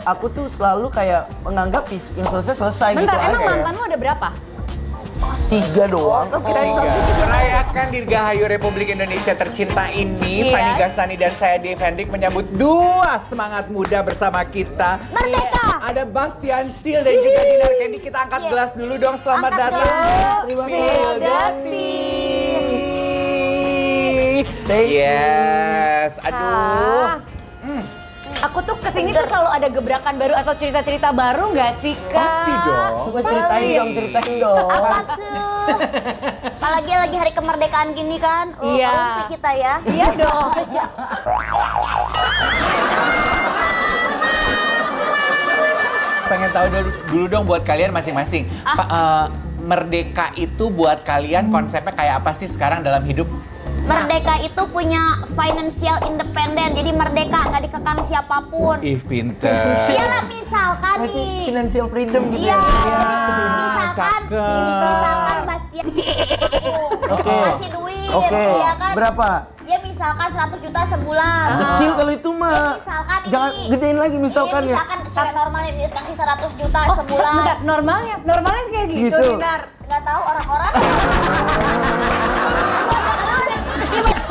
aku tuh selalu kayak menganggap yang selesai Bentar, gitu emang aja. mantan lu ada berapa? 3 doang. Merayakan Dirgahayu Republik Indonesia tercinta ini, Yes. Fanny Gasani dan saya Dave Hendrik menyambut 2 semangat muda bersama kita. Merdeka! Ada Bastian Steele dan juga Dinar Candy. Kita angkat gelas dulu dong, selamat Angkat datang. gelas. Spildati. Yes, aduh. Aku tuh kesini tuh selalu ada gebrakan baru atau cerita-cerita baru nggak sih, Kak? Pasti dong. Coba ceritain dong. Apa tuh? Apalagi lagi hari kemerdekaan gini kan? Oh, Iya. Olympic kita ya. Iya dong. Pengen tahu dulu dong buat kalian masing-masing. Merdeka itu buat kalian konsepnya kayak apa sih sekarang dalam hidup? Merdeka itu punya financial independent, jadi merdeka nggak dikekang siapapun. Ih, pinter. Iyalah misalkan Berarti nih. financial freedom gitu Iya, ya. misalkan Bastian Oke. kasih duit, Oke. ya kan? Berapa? Ya misalkan 100 juta sebulan. Kecil kalau itu mah. Misalkan Jangan ini. gedein lagi misalkan Iya, ya. misalkan cewek normalnya dia kasih 100 juta Oh, sebulan. bentar, normalnya kayak gitu, Gitu. Dinar. Nggak tahu orang-orang.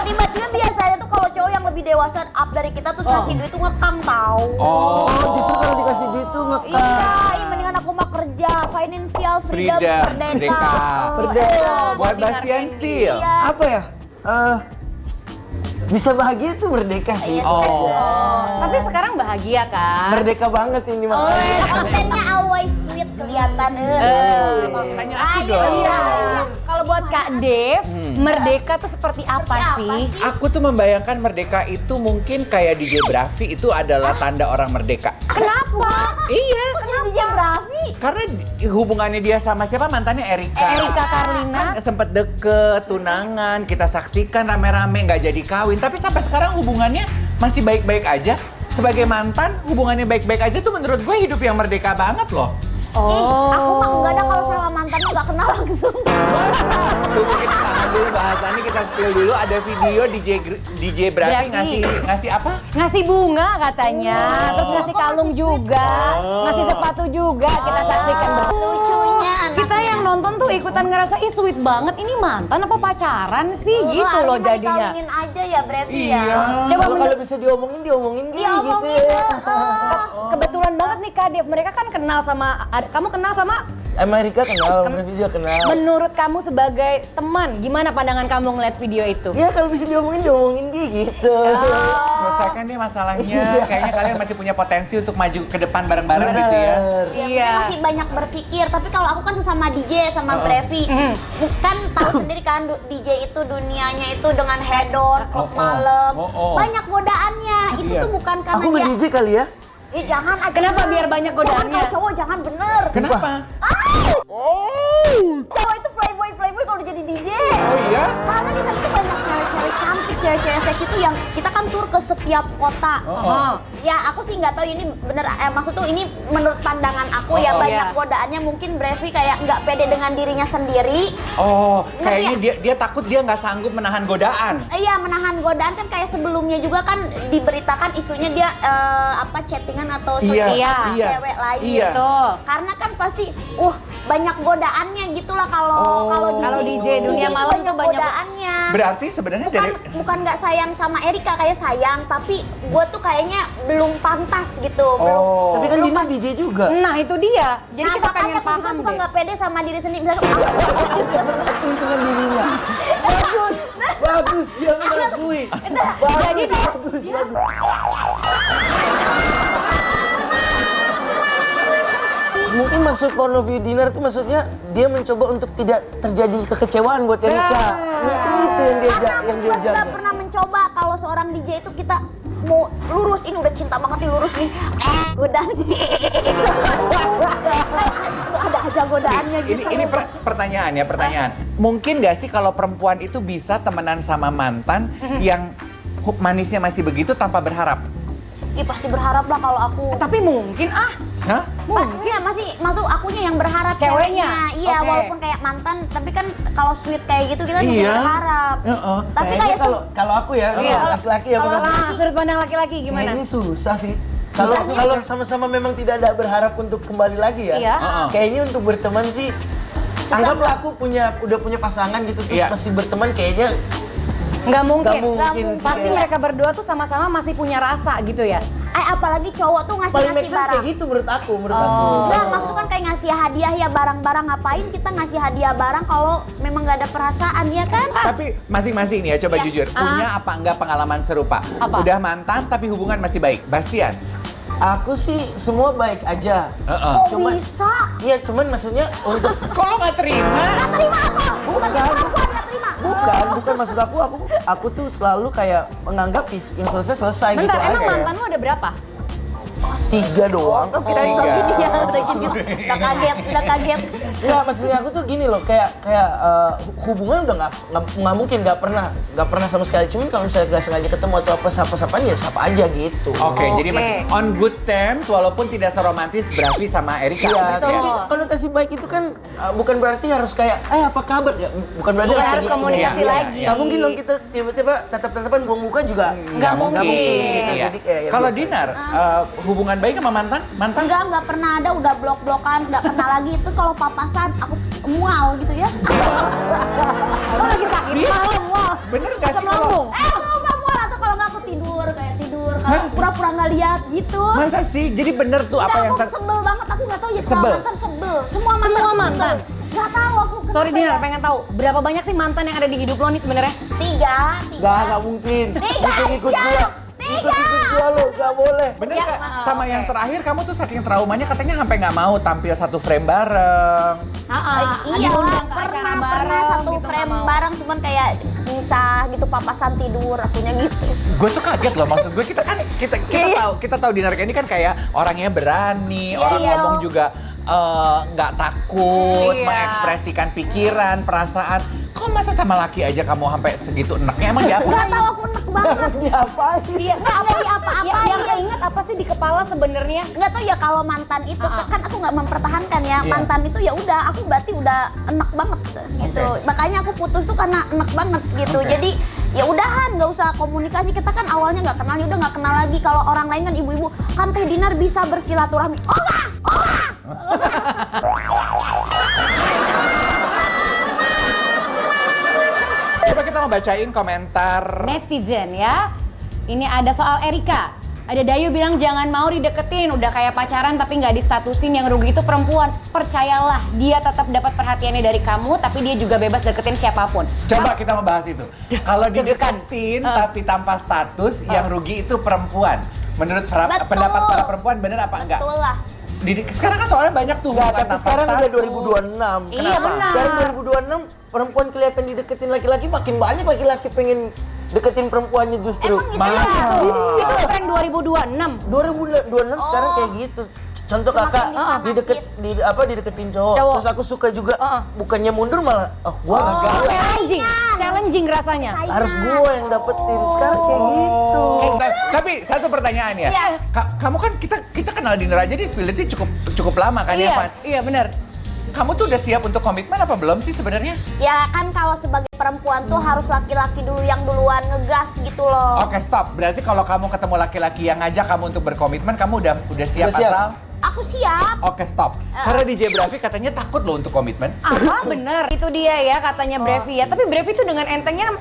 Tiba-tiba biasanya tuh kalau cowok yang lebih dewasa up dari kita tuh kasih duit tuh ngekang tahu. Oh, Justru kalau dikasih duit tuh ngekang. Iya, mendingan aku mah kerja, financial freedom, Freedom, merdeka. Merdeka. buat Bastian Steele. Iya. Apa ya? Bisa bahagia tuh merdeka sih. Iya, Tapi sekarang bahagia kan? Merdeka banget ini Oh, makanya. iya. Kontennya always sweet kelihatan. Tanya aku dong. Iya. Kalau buat Kak Dev, merdeka tuh seperti apa sih? Aku tuh membayangkan merdeka itu mungkin kayak DJ Brafi itu adalah tanda orang merdeka. Kenapa? Iya. Kok jadi DJ Brafi? Karena hubungannya dia sama siapa mantannya Erika. Erika Karlina. Kan sempet deket, tunangan, kita saksikan rame-rame nggak jadi kawin. Tapi sampai sekarang hubungannya masih baik-baik aja. Sebagai mantan, hubungannya baik-baik aja tuh menurut gue hidup yang merdeka banget loh. Ih, aku mah enggak ada kalau sama mantannya nggak kenal langsung. Tunggu kita tahan dulu bahasannya, kita spill dulu. Ada video DJ Brafi Brafi. ngasih apa? Ngasih bunga katanya, terus ngasih kalung juga, ngasih sepatu juga, kita saksikan bersama. Lucunya anak. Kita yang nonton tuh ikutan ngerasa, ih sweet banget, ini mantan apa pacaran sih gitu loh jadinya. Dikawinin aja ya Brevi Iya. ya. Coba Kalau bisa diomongin gitu Diomongin ya. Kebetulan banget nih Kak Dev, mereka kan kenal sama, kamu kenal sama, Amerika kenal, Brevi juga kenal. menurut kamu sebagai teman, gimana pandangan kamu ngeliat video itu? Ya kalau bisa diomongin gitu. Selesaikan deh masalahnya. Kayaknya kalian masih punya potensi untuk maju ke depan bareng-bareng gitu ya. Ya, kita masih banyak berpikir, tapi kalau aku kan sesama DJ sama Brevi, kan tahu sendiri kan DJ itu dunianya itu dengan hedon, klub malam, banyak godaannya. Itu Iya. tuh bukan karena Aku nggak dia. DJ kali ya. Jangan aja. Kenapa biar banyak Jangan godaannya? kalau cowok jangan bener. Kenapa? Cowok itu playboy kalau udah jadi DJ. Oh iya? Karena di sana tuh banyak cewek-cewek cantik, cewek-cewek seksi tuh yang kita kan tur ke setiap kota. Ya aku sih nggak tahu ini bener, maksud tuh ini menurut pandangan aku ya banyak iya. godaannya, mungkin Brevi kayak nggak pede dengan dirinya sendiri. Oh, kayaknya dia takut dia nggak sanggup menahan godaan. Iya, menahan godaan kan kayak sebelumnya juga kan diberitakan isunya dia chattingan atau Iya, sama iya, cewek lain. iya. Tuh. Karena kan pasti banyak godaannya gitulah kalau DJ dunia itu malam tuh banyak godaannya. Berarti sebenarnya dari Bukan nggak sayang sama Erika, kayak sayang, tapi gue tuh kayaknya belum pantas gitu. Oh. Tapi kan Dina DJ juga. Nah itu dia, jadi Nah, kita makanya pengen aku juga paham suka deh. nggak pede sama diri sendiri. Misalnya, Hitungan dirinya. Bagus, dia mengakui. Jadi Bagus. Mungkin maksud porno video dinner itu maksudnya dia mencoba untuk tidak terjadi kekecewaan buat Erika. Mungkin itu yang dia karena yang aku dia sudah jaga. pernah mencoba kalau seorang DJ itu kita mau lurus, ini udah cinta banget nih lurus nih, godaan. Ada aja godaannya gitu. ini pertanyaan ya, pertanyaan. Mungkin nggak sih kalau perempuan itu bisa temenan sama mantan yang manisnya masih begitu tanpa berharap? Ih, pasti berharap lah kalau aku. Tapi mungkin Hah? Iya, maksud akunya yang berharap Ceweknya? Iya, Oke. walaupun kayak mantan, tapi kan kalau sweet kayak gitu kita juga Iya. berharap. Tapi Kayaknya kayak kalau aku ya, Iya. laki-laki ya benar. sudut pandang laki-laki gimana? Ini susah sih. Kalau sama-sama memang tidak ada berharap untuk kembali lagi ya. Iya. Kayaknya untuk berteman sih, anggaplah aku udah punya pasangan gitu terus Iya. masih berteman kayaknya Nggak mungkin. sih. Pasti Kayak mereka berdua tuh sama-sama masih punya rasa gitu ya. Apalagi cowok tuh paling ngasih-ngasih make sense barang. kayak gitu menurut aku. Enggak, maksudnya kan kayak ngasih hadiah ya barang-barang, ngapain kita ngasih hadiah barang kalau memang nggak ada perasaan ya kan? Tapi masing-masing nih ya, coba Iya. jujur, punya apa enggak pengalaman serupa? Apa? Udah mantan tapi hubungan masih baik. Bastian? Aku sih semua baik aja. Kok Cuman- bisa? Iya, cuman maksudnya untuk Kok lo nggak terima? Nggak terima apa? Bukan perempuan nggak terima. bukan maksud aku tuh selalu kayak menganggap yang selesai gitu Bentar, emang aja. mantan lu ada berapa? 3 doang. Kira Iya. gini ya, udah gini. Udah kaget. Enggak, maksudnya aku tuh gini loh, kayak hubungan udah nggak mungkin nggak pernah sama sekali. Cuman kalau misalnya nggak sengaja ketemu atau apa sapa-sapaan ya sapa aja gitu. Oke, jadi Oke. masih on good terms walaupun tidak seromantis Brafi sama Erika. Iya, Betul. tapi konotasi baik itu kan bukan berarti harus kayak, apa kabar ya? Bukan berarti Bukan kayak harus gitu. komunikasi Iya, lagi. iya. Nggak mungkin dong kita tiba-tiba tatap-tatapan buang muka juga Nggak mungkin. gitu. Iya. Jadi kayak ya Kalau biasa. Dinar, hubungan baik sama mantan? Mantan? Enggak pernah ada, udah blok-blokan, nggak kenal lagi. Terus kalau papasan, aku mual gitu ya. Lo lagi sakit malam, wah. Bener nggak Asam sih kalau- lambung. Aku nggak mual, atau kalau nggak aku tidur, kalau pura-pura nggak lihat gitu. Masa sih? Jadi bener tuh apa Udah, yang aku sebel banget, aku nggak tahu ya Sebel? semua mantan sebel. Semua mantan. Semua aku mantan? sebel. Nggak tahu aku. Sorry Dinar, pengen tahu berapa banyak sih mantan yang ada di hidup lo nih sebenarnya? Tiga. Nggak mungkin. Tiga, Ikut siap. gua. Tiga. Ikut gua lo, nggak boleh. Bener Ya, nggak? maaf. Sama yang terakhir kamu tuh saking traumanya katanya sampai nggak mau tampil satu frame bareng. Iya, diundang ke acara pernah bareng satu gitu, frame nggak mau. bareng, cuman kayak misah gitu, papasan tidur, akunya gitu. Gue tuh kaget loh, maksud gue kita tahu Dinar ini kan kayak orangnya berani, Iya, orang iya. ngomong juga nggak takut, Iya. mengekspresikan pikiran, perasaan. Kok masa sama laki aja kamu sampai segitu enaknya? Emang dia apa? Nggak tahu, aku enak banget. Diapain? Iya, nggak ada di apa-apain. Yang keinget apa sih di kepala sebenarnya? Nggak tahu ya, kalau mantan itu kan aku nggak mempertahankan ya. Iya. Mantan itu ya udah, aku berarti udah enak banget gitu. Oke. Makanya aku putus tuh karena enak banget gitu. Oke. Jadi ya udahan, nggak usah komunikasi. Kita kan awalnya nggak kenal, ya udah nggak kenal lagi. Kalau orang lain kan ibu-ibu, kan Teh Dinar bisa bersilaturahmi. Oh nggak. Coba kita mau bacain komentar. Netizen ya. Ini ada soal Erika. Ada Dayu bilang jangan mau dideketin, udah kayak pacaran tapi nggak distatusin, yang rugi itu perempuan. Percayalah, dia tetap dapat perhatiannya dari kamu, tapi dia juga bebas deketin siapapun. Coba kita mau bahas itu. Kalau dideketin tapi tanpa status, yang rugi itu perempuan. Menurut Betul. pendapat para perempuan bener apa enggak? Betul lah. Sekarang kan soalnya banyak tuh Nggak, hubungan tapi tanpa sekarang udah status. 2026. Iya, Kenapa? benar. Dari 2026 perempuan kelihatan dideketin laki-laki, makin banyak laki-laki pengen deketin perempuannya justru. Emang gitu Masa? ya? Itu tren 2026. 2026 sekarang kayak gitu. Contoh kakak Semakin dideketin cowok. Cowok. Terus aku suka juga. Heeh. Bukannya mundur malah gua enggak. Challenging rasanya. Harus gua yang dapetin. Sekarang kayak gitu. Nah, tapi satu pertanyaan ya. Iya. Kamu kan kita kenal Dinar aja di Spility cukup lama kan ya, Pan? Iya benar. Kamu tuh udah siap untuk komitmen apa belum sih sebenarnya? Ya kan kalau sebagai perempuan tuh harus laki-laki dulu yang duluan ngegas gitu loh. Oke, stop. Berarti kalau kamu ketemu laki-laki yang ngajak kamu untuk berkomitmen, kamu udah siap Udah siap. asal? Aku siap. Oke, stop. Karena DJ Brafi katanya takut loh untuk komitmen. Apa bener? Itu dia ya katanya Brevi ya. Tapi Brevi itu dengan entengnya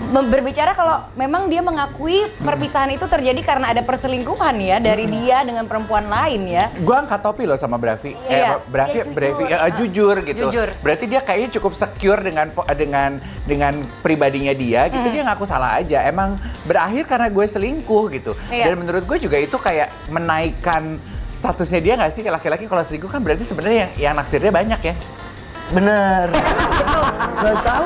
berbicara kalau memang dia mengakui perpisahan itu terjadi karena ada perselingkuhan ya dari dia dengan perempuan lain ya. Gua angkat topi loh sama Brafi. Iya. Brafi jujur gitu. Jujur. Berarti dia kayaknya cukup secure dengan pribadinya dia gitu. Dia ngaku salah aja. Emang berakhir karena gue selingkuh gitu. Iya. Dan menurut gue juga itu kayak menaikkan statusnya dia nggak sih? Laki-laki kalau selingkuh kan berarti sebenarnya yang naksirnya banyak ya. Bener. Gak tahu.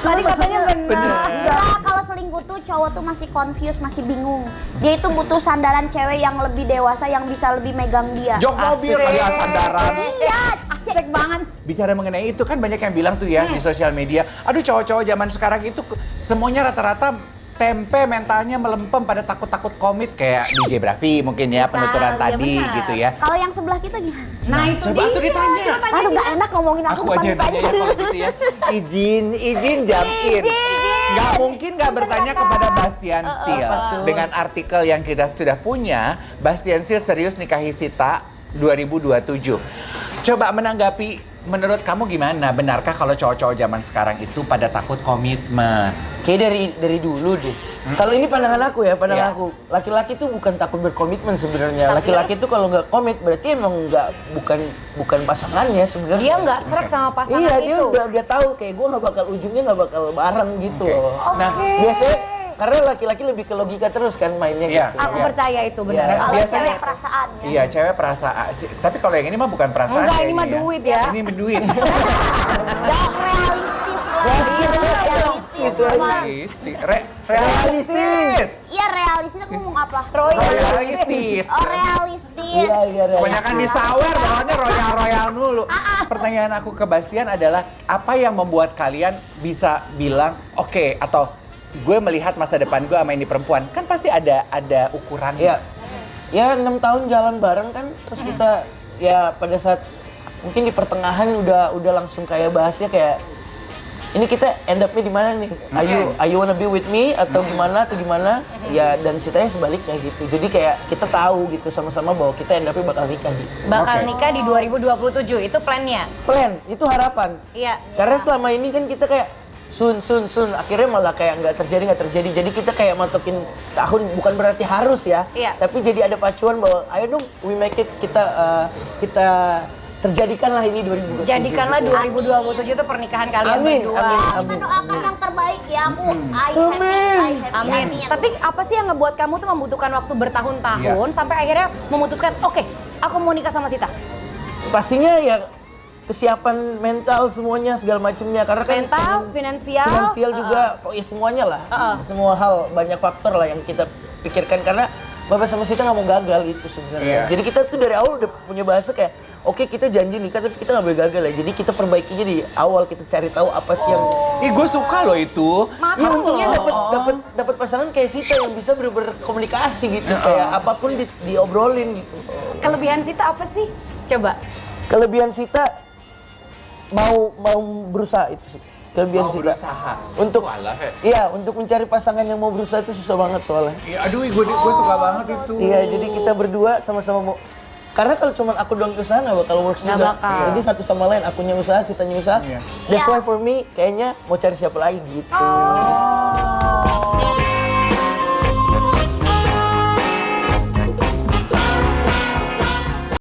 Tadi katanya benar. Enggak, kalau selingkuh tuh cowok tuh masih confused, masih bingung. Dia itu butuh sandaran cewek yang lebih dewasa, yang bisa lebih megang dia. Jok mobil Asik. kayak sandaran. Iya, Cek banget. Bicara mengenai itu kan banyak yang bilang tuh ya di sosial media, aduh cowok-cowok zaman sekarang itu semuanya rata-rata tempe mentalnya melempem pada takut-takut komit kayak DJ Brafi mungkin ya, Bisa, penuturan iya tadi benar. gitu ya. Kalau yang sebelah kita gimana? Nah, itu Coba tuh ditanya. Aduh, nggak enak ngomongin aku Aku aja yang depan nanya ya kalau gitu ya. Izin jam in. Nggak mungkin nggak bertanya kepada Bastian Steele. Dengan artikel yang kita sudah punya, Bastian Steele serius nikahi Sita 2027. Coba menanggapi, menurut kamu gimana? Benarkah kalau cowok-cowok zaman sekarang itu pada takut komitmen? Kayak dari dulu deh. Kalau ini pandangan aku ya, pandangan Iya. aku. Laki-laki tuh bukan takut berkomitmen sebenarnya. Laki-laki tuh kalau nggak komit berarti emang bukan pasangannya sebenarnya. Dia nggak serak sama pasangan Iya, itu. dia tahu kayak gue nggak bakal ujungnya nggak bakal bareng gitu Oke. loh. Nah, Biasanya karena laki-laki lebih ke logika terus kan mainnya Iya. gitu. Aku Iya. percaya itu benar. Iya. Kalau Biasanya- cewek perasaan ya. Iya, cewek perasaan. Tapi kalau yang ini mah bukan perasaan. Enggak, ini kayaknya mah duit ya. Ini duit. Jangan realistis lah. Iya, Realistis. Roman. Realistis. Iya realistis, aku ngomong apa? Realistis. Oh realistis. Iya, realistis. Kebanyakan disawer, bawaannya royal mulu. Pertanyaan aku ke Bastian adalah, apa yang membuat kalian bisa bilang, oke, atau gue melihat masa depan gue sama ini perempuan, kan pasti ada ukuran. Iya. Ya 6 tahun jalan bareng kan, terus kita ya pada saat mungkin di pertengahan udah langsung kayak bahasnya kayak ini kita end up-nya di mana nih? Are you wanna be with me atau gimana? Ya dan ceritanya sebaliknya gitu. Jadi kayak kita tahu gitu sama-sama bahwa kita end up-nya bakal nikah gitu. Bakal Oke. nikah di 2027, itu plannya. Plan, itu harapan. Iya. Karena selama ini kan kita kayak sun, akhirnya malah kayak nggak terjadi. Jadi kita kayak matokin tahun, bukan berarti harus ya. Iya. Tapi jadi ada pacuan bahwa ayo dong we make it, kita terjadikanlah ini 2027. Jadikanlah 2027 itu pernikahan kalian Amin, berdua. amin. Kita doakan yang terbaik ya aku. Amin. Tapi apa sih yang ngebuat kamu tuh membutuhkan waktu bertahun-tahun sampai akhirnya memutuskan, oke, aku mau nikah sama Sita? Pastinya ya kesiapan mental semuanya segala macamnya karena kan Mental, finansial, juga, ya semuanya lah. Semua hal, banyak faktor lah yang kita pikirkan karena Bapak sama Sita nggak mau gagal itu sebenarnya. Iya. Jadi kita tuh dari awal udah punya bahasa kayak, oke kita janji nikah tapi kita nggak boleh gagal ya. Jadi kita perbaikinya di awal, kita cari tahu apa sih yang Ih, gue suka loh itu. ya untungnya dapat pasangan kayak Sita yang bisa berkomunikasi gitu, kayak apapun diobrolin gitu. Kelebihan Sita apa sih? Coba. Kelebihan Sita mau berusaha itu sih. Kelebihan Mau Sita. berusaha. Untuk Walah, iya, untuk mencari pasangan yang mau berusaha itu susah banget soalnya. Iya, aduh, gue suka banget itu. Iya, jadi kita berdua sama-sama mau. Karena kalau cuma aku doang usaha nggak bakal works Nggak juga. bakal. Jadi satu sama lain, akunya usaha, Sitanya usaha. Iya. That's why for me, kayaknya mau cari siapa lagi gitu.